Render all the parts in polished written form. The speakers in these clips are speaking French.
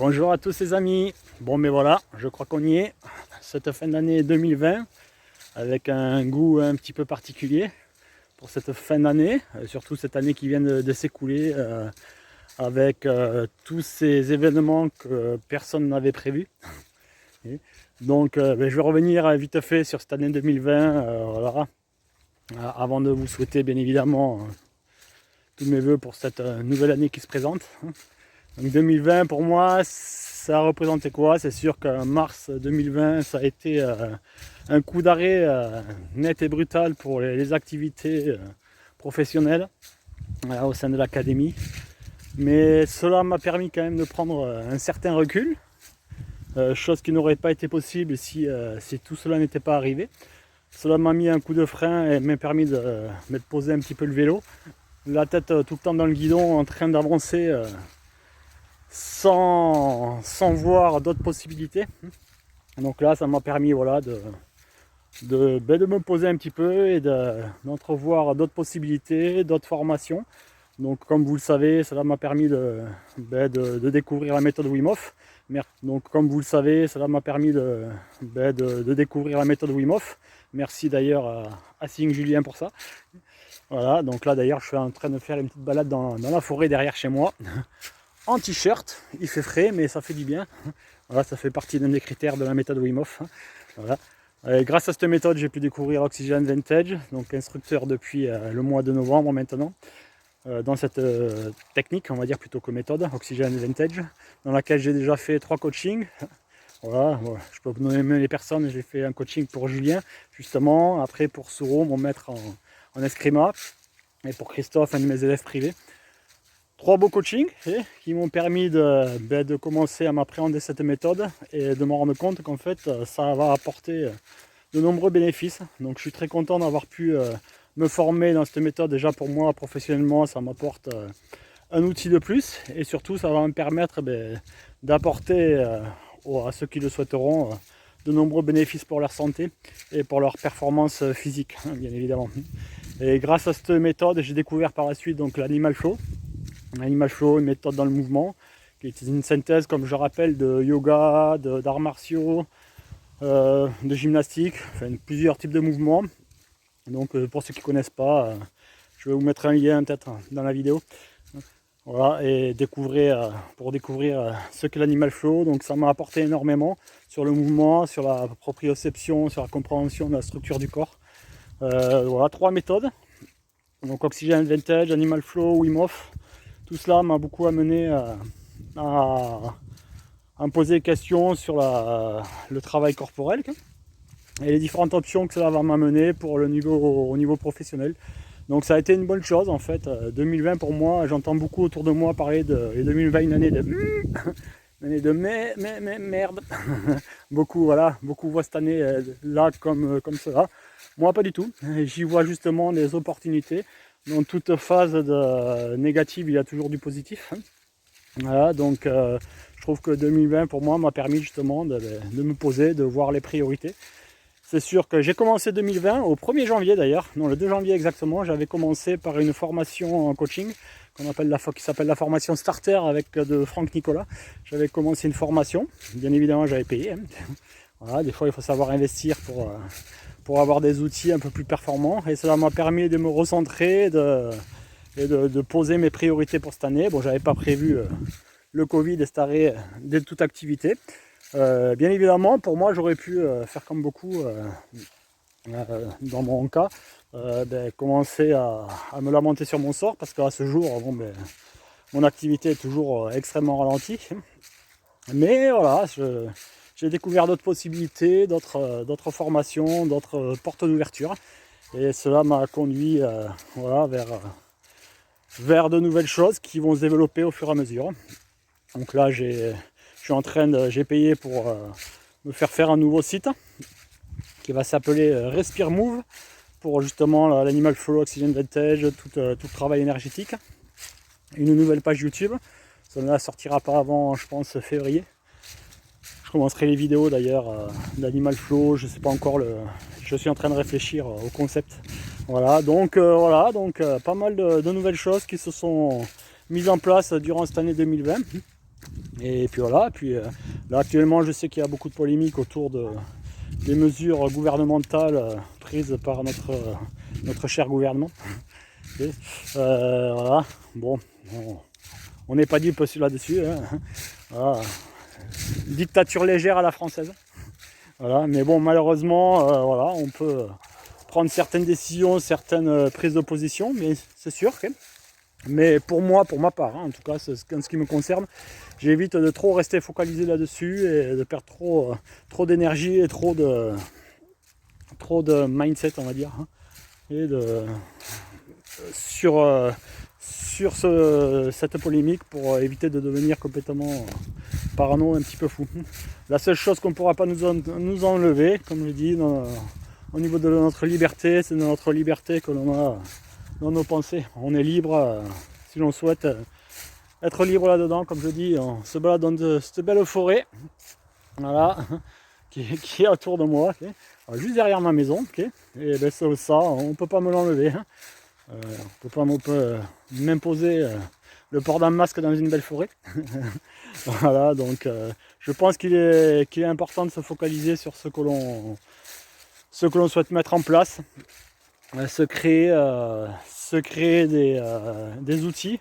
Bonjour à tous les amis. Bon mais voilà, je crois qu'on y est. Cette fin d'année 2020 avec un goût un petit peu particulier pour cette fin d'année, surtout cette année qui vient de s'écouler avec tous ces événements que personne n'avait prévus. Donc je vais revenir vite fait sur cette année 2020 voilà, avant de vous souhaiter bien évidemment tous mes voeux pour cette nouvelle année qui se présente. Donc 2020 pour moi ça a représenté quoi? C'est sûr que mars 2020 ça a été un coup d'arrêt net et brutal pour les activités professionnelles au sein de l'académie. Mais cela m'a permis quand même de prendre un certain recul, chose qui n'aurait pas été possible si tout cela n'était pas arrivé. Cela m'a mis un coup de frein et m'a permis de me poser un petit peu le vélo, la tête tout le temps dans le guidon en train d'avancer sans voir d'autres possibilités. Donc là ça m'a permis voilà, de me poser un petit peu et d'entrevoir d'autres possibilités, d'autres formations. Donc comme vous le savez, cela m'a permis de découvrir la méthode Wim Hof. Donc comme vous le savez, cela m'a permis de découvrir la méthode Wim Hof. Merci d'ailleurs à Sing Julien pour ça. Voilà, donc là d'ailleurs je suis en train de faire une petite balade dans la forêt derrière chez moi. En t-shirt, il fait frais mais ça fait du bien. Voilà, ça fait partie d'un des critères de la méthode Wim Hof. Voilà. Et grâce à cette méthode, j'ai pu découvrir Oxygen Vintage, donc instructeur depuis le mois de novembre maintenant, dans cette technique, on va dire plutôt que méthode, Oxygen Vintage, dans laquelle j'ai déjà fait 3 coachings. Voilà, je peux vous nommer les personnes, j'ai fait un coaching pour Julien, justement, après pour Souro, mon maître en escrima, et pour Christophe, un de mes élèves privés. 3 beaux coachings qui m'ont permis de commencer à m'appréhender cette méthode et de me rendre compte qu'en fait ça va apporter de nombreux bénéfices. Donc je suis très content d'avoir pu me former dans cette méthode. Déjà pour moi professionnellement ça m'apporte un outil de plus et surtout ça va me permettre d'apporter à ceux qui le souhaiteront de nombreux bénéfices pour leur santé et pour leur performance physique bien évidemment. Et grâce à cette méthode j'ai découvert par la suite donc l'Animal Flow. Animal Flow, une méthode dans le mouvement, qui est une synthèse, comme je rappelle, de yoga, d'arts martiaux, de gymnastique, enfin plusieurs types de mouvements. Donc pour ceux qui ne connaissent pas, je vais vous mettre un lien peut-être dans la vidéo. Voilà, et pour découvrir ce qu'est l'Animal Flow. Donc ça m'a apporté énormément sur le mouvement, sur la proprioception, sur la compréhension de la structure du corps. Voilà, 3 méthodes. Donc Oxygen Vintage, Animal Flow, Wim Hof. Tout cela m'a beaucoup amené à me poser des questions sur le travail corporel et les différentes options que cela va m'amener pour au niveau professionnel. Donc ça a été une bonne chose en fait. 2020 pour moi, j'entends beaucoup autour de moi parler de 2020 une année de merde. beaucoup voient cette année là comme cela. Moi pas du tout. J'y vois justement des opportunités. Dans toute phase négative, il y a toujours du positif. Voilà, donc je trouve que 2020 pour moi m'a permis justement de me poser, de voir les priorités. C'est sûr que j'ai commencé 2020 au 1er janvier d'ailleurs, non le 2 janvier exactement, j'avais commencé par une formation en coaching qui s'appelle la formation Starter avec de Franck Nicolas. J'avais commencé une formation, bien évidemment j'avais payé. Voilà, des fois il faut savoir investir pour avoir des outils un peu plus performants et cela m'a permis de me recentrer et de poser mes priorités pour cette année. Bon, j'avais pas prévu le Covid et cet arrêt de toute activité. Bien évidemment, pour moi, j'aurais pu faire comme beaucoup, dans mon cas, commencer à me lamenter sur mon sort parce qu'à ce jour, mon activité est toujours extrêmement ralentie. Mais voilà, j'ai découvert d'autres possibilités, d'autres formations, d'autres portes d'ouverture. Et cela m'a conduit voilà, vers de nouvelles choses qui vont se développer au fur et à mesure. Donc là, j'ai payé pour me faire un nouveau site qui va s'appeler Respire Move pour justement l'Animal Flow, Oxygen Vintage, tout le travail énergétique. Une nouvelle page YouTube. Ça ne sortira pas avant, je pense, février. Je commencerai les vidéos d'ailleurs d'Animal Flow, je sais pas encore je suis en train de réfléchir au concept. Voilà, donc pas mal de nouvelles choses qui se sont mises en place durant cette année 2020. Et puis voilà, puis là actuellement je sais qu'il y a beaucoup de polémiques autour des mesures gouvernementales prises par notre cher gouvernement. Okay. Voilà, bon, on n'est pas dupe là-dessus. Hein. Voilà. Dictature légère à la française. Voilà, mais bon, malheureusement, voilà, on peut prendre certaines décisions, certaines prises de position, mais c'est sûr que. Mais pour moi, pour ma part, hein, en tout cas, en ce qui me concerne, j'évite de trop rester focalisé là-dessus et de perdre trop d'énergie et trop de mindset, on va dire, hein, et sur cette polémique pour éviter de devenir complètement parano, un petit peu fou. La seule chose qu'on ne pourra pas nous enlever, comme je dis, au niveau de notre liberté, c'est de notre liberté que l'on a dans nos pensées. On est libre, si l'on souhaite être libre là-dedans, comme je dis, on se balade dans cette belle forêt, voilà, qui est autour de moi, okay, juste derrière ma maison, okay, et ben ça, on ne peut pas me l'enlever. Hein. On ne peut pas m'imposer le port d'un masque dans une belle forêt. Voilà, donc je pense qu'il est important de se focaliser sur ce que l'on souhaite mettre en place, se créer des outils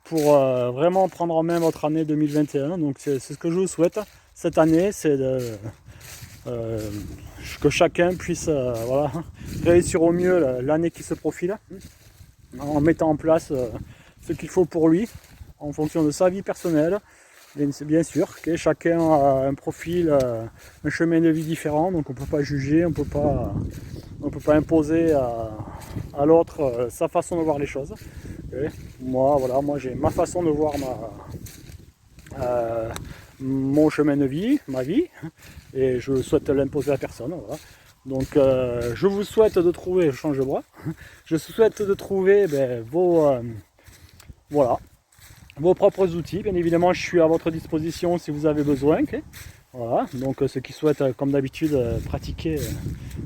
pour vraiment prendre en main votre année 2021. Donc c'est ce que je vous souhaite cette année, c'est que chacun puisse voilà, réussir au mieux l'année qui se profile, en mettant en place ce qu'il faut pour lui, en fonction de sa vie personnelle. Bien sûr que chacun a un profil, un chemin de vie différent, donc on ne peut pas juger, on ne peut pas imposer à l'autre sa façon de voir les choses. Et moi, voilà, moi j'ai ma façon de voir mon chemin de vie, ma vie, et je souhaite l'imposer à personne. Voilà. Donc je vous souhaite de trouver, je change de bras, je souhaite de trouver voilà, vos propres outils. Bien évidemment, je suis à votre disposition si vous avez besoin. Okay. Voilà, donc ceux qui souhaitent, comme d'habitude, pratiquer,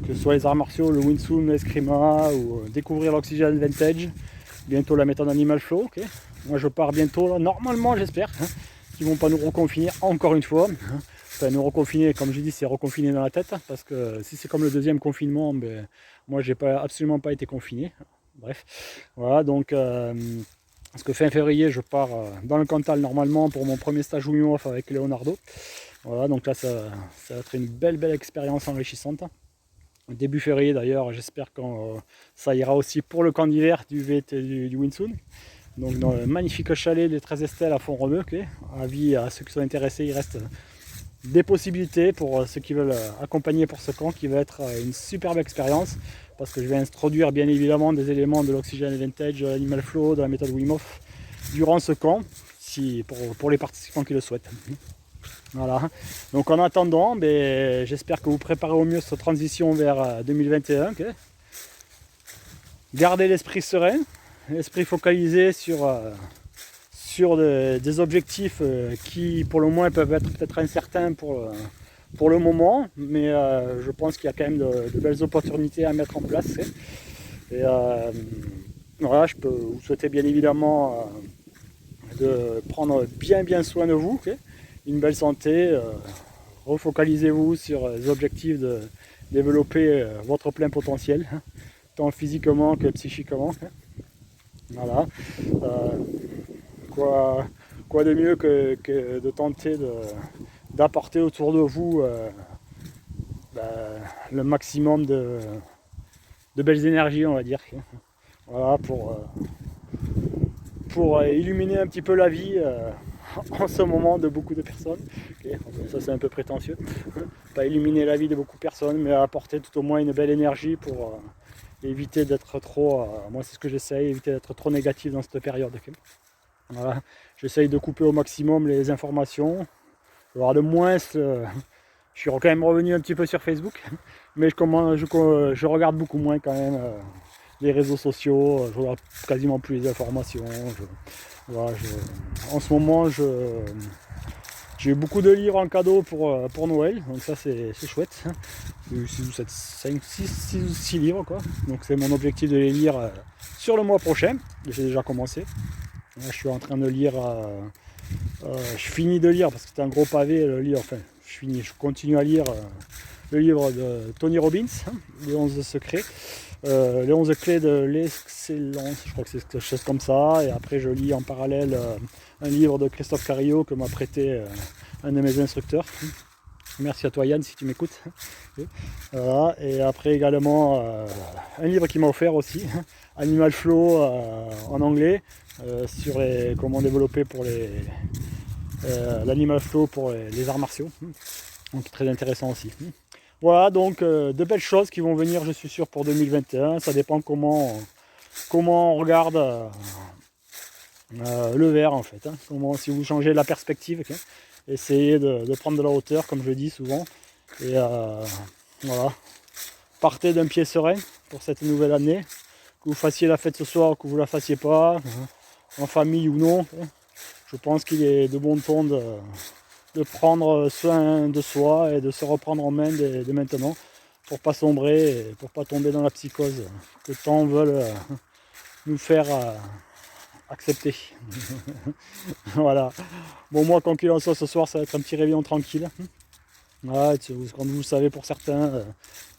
que ce soit les arts martiaux, le Wing Chun, l'eskrima, ou découvrir l'Oxygen Vintage, bientôt la méthode Animal Flow. Okay. Moi, je pars bientôt, là, normalement, j'espère, hein, qu'ils ne vont pas nous reconfiner encore une fois. Enfin, nous reconfiner, comme je dis, c'est reconfiner dans la tête, parce que si c'est comme le deuxième confinement, ben, moi, j'ai absolument pas été confiné. Bref, voilà, donc... parce que fin février, je pars dans le Cantal normalement pour mon premier stage Wim Hof avec Leonardo. Voilà, donc là, ça va être une belle expérience enrichissante. Début février d'ailleurs, j'espère que ça ira aussi pour le camp d'hiver du VT du Wing Chun. Donc dans le magnifique chalet des 13 Estelles à Font-Romeu. Okay. Avis à ceux qui sont intéressés, il reste des possibilités pour ceux qui veulent accompagner pour ce camp, qui va être une superbe expérience. Parce que je vais introduire bien évidemment des éléments de l'Oxygen Vintage, de l'Animal Flow, de la méthode Wim Hof durant ce camp, pour les participants qui le souhaitent. Voilà. Donc en attendant, j'espère que vous préparez au mieux cette transition vers 2021. Okay. Gardez l'esprit serein, l'esprit focalisé sur des objectifs qui pour le moins peuvent être peut-être incertains pour le moment, mais je pense qu'il y a quand même de belles opportunités à mettre en place. Et voilà, je peux vous souhaiter bien évidemment de prendre bien soin de vous, okay, une belle santé, refocalisez-vous sur les objectifs de développer votre plein potentiel, hein, tant physiquement que psychiquement. Okay. Voilà. Quoi de mieux que de tenter d'apporter autour de vous le maximum de belles énergies, on va dire. Voilà, pour illuminer un petit peu la vie en ce moment de beaucoup de personnes. Okay, ça c'est un peu prétentieux. Pas illuminer la vie de beaucoup de personnes, mais apporter tout au moins une belle énergie pour éviter d'être trop... moi c'est ce que j'essaye, éviter d'être trop négatif dans cette période. Okay. Voilà. J'essaye de couper au maximum les informations. Alors de moins, je suis quand même revenu un petit peu sur Facebook, mais je regarde beaucoup moins quand même les réseaux sociaux, je regarde quasiment plus les informations. En ce moment, j'ai beaucoup de livres en cadeau pour Noël, donc ça c'est chouette. 5, 6 livres quoi. Donc c'est mon objectif de les lire sur le mois prochain. J'ai déjà commencé. Là, je suis en train de lire Je finis de lire, parce que c'est un gros pavé le livre, enfin je continue à lire le livre de Tony Robbins, hein, les 11 secrets, les 11 clés de l'excellence, je crois que c'est quelque chose comme ça, et après je lis en parallèle un livre de Christophe Carillo que m'a prêté un de mes instructeurs. Merci à toi Yann si tu m'écoutes. Voilà. Et après également un livre qu'il m'a offert aussi, Animal Flow en anglais, sur comment développer pour l'Animal Flow pour les arts martiaux. Donc très intéressant aussi. Voilà, donc de belles choses qui vont venir, je suis sûr, pour 2021. Ça dépend comment on regarde le verre en fait. Hein. Si vous changez la perspective, okay. Essayez de prendre de la hauteur, comme je dis souvent. Et voilà, partez d'un pied serein pour cette nouvelle année. Que vous fassiez la fête ce soir ou que vous la fassiez pas, en famille ou non. Je pense qu'il est de bon ton de prendre soin de soi et de se reprendre en main dès maintenant pour pas sombrer et pour pas tomber dans la psychose que tant veulent nous faire accepter. Voilà. Bon, moi, quand qu'il en soit, ce soir, ça va être un petit réveillon tranquille. Voilà, comme vous le savez pour certains,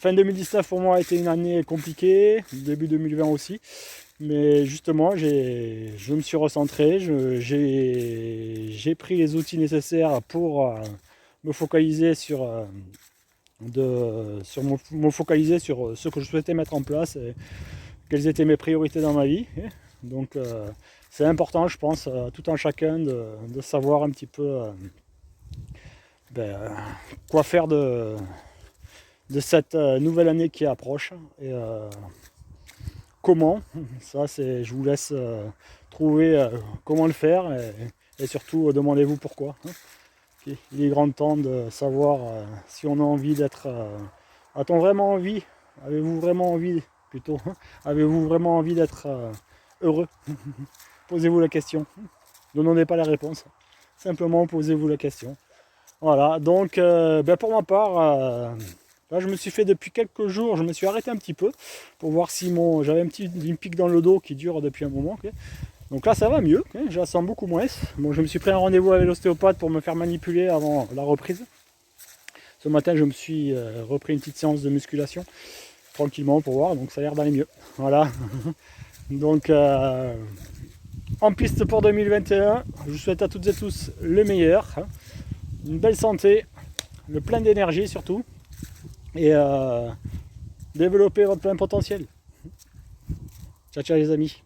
fin 2019 pour moi a été une année compliquée, début 2020 aussi. Mais justement, je me suis recentré, j'ai pris les outils nécessaires pour me focaliser me focaliser sur ce que je souhaitais mettre en place et quelles étaient mes priorités dans ma vie. Donc c'est important, je pense, à tout un chacun de savoir un petit peu quoi faire de cette nouvelle année qui approche. Et comment, ça c'est, je vous laisse trouver comment le faire et surtout demandez-vous pourquoi. Hein. Okay. Il est grand temps de savoir si on a envie d'être... a-t-on vraiment envie, avez-vous vraiment envie plutôt, hein, avez-vous vraiment envie d'être heureux? Posez-vous la question. Ne donnez pas la réponse. Simplement posez-vous la question. Voilà, donc pour ma part, là je me suis fait depuis quelques jours, je me suis arrêté un petit peu pour voir si j'avais une pique dans le dos qui dure depuis un moment. Okay. Donc là ça va mieux, okay. Je la sens beaucoup moins. Bon, je me suis pris un rendez-vous avec l'ostéopathe pour me faire manipuler avant la reprise. Ce matin je me suis repris une petite séance de musculation tranquillement pour voir, donc ça a l'air d'aller mieux. Voilà. Donc en piste pour 2021, je vous souhaite à toutes et tous le meilleur, hein. Une belle santé, le plein d'énergie surtout, et développer votre plein potentiel. Ciao ciao les amis.